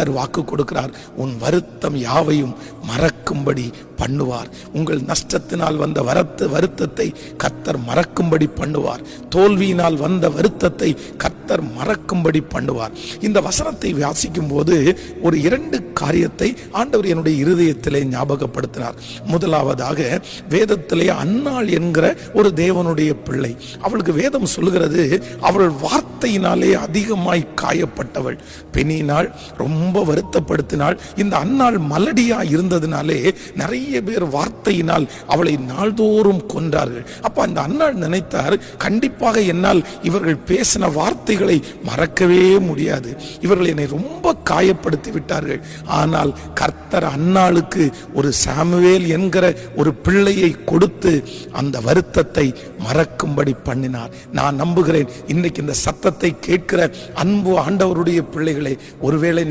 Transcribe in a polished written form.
கர்த்தர் வாக்கு கொடுக்கிறார், உன் வருத்தம் யாவையும் மறக்கும்படி பண்ணுவார். உங்கள் நஷ்டத்தினால் வந்த வருத்தத்தை கர்த்தர் மறக்கும்படி பண்ணுவார். தோல்வியினால் வந்த வருத்தத்தை கர்த்தர் மறக்கும்படி பண்ணுவார். இந்த வசனத்தை வாசிக்கும் போது ஒரு 2 காரியத்தை ஆண்டவர் என்னுடைய இருதயத்திலே ஞாபகப்படுத்தினார். முதலாவதாக, வேதத்திலே அன்னாள் என்கிற ஒரு தேவனுடைய பிள்ளை. அவளுக்கு வேதம் சொல்லுகிறது, அவள் வார்த்தையினாலே அதிகமாய் காயப்பட்டவள். பெண்ணினாள், ரொம்ப வருத்தப்படுத்தினாள். இந்த அன்னாள் மலடியா இருந்ததினாலே நிறைய பேர் வார்த்தையினால் அவளை நாள்தோறும் கொன்றார்கள். அப்ப அந்த அன்னாள் நினைத்தார், கண்டிப்பாக என்னால் இவர்கள் பேசின வார்த்தைகளை மறக்கவே முடியாது, இவர்கள் என்னை ரொம்ப காயப்படுத்தி விட்டார்கள். ஆனால் கர்த்தர் அன்னாளுக்கு ஒரு சாமுவேல் என்கிற ஒரு பிள்ளையை கொடுத்து அந்த வருத்தத்தை மறக்கும்படி பண்ணினார். நான் நம்புகிறேன், இன்னைக்கு இந்த சத்தத்தை கேட்கிற அன்பு ஆண்டவருடைய பிள்ளைகளை, ஒருவேளை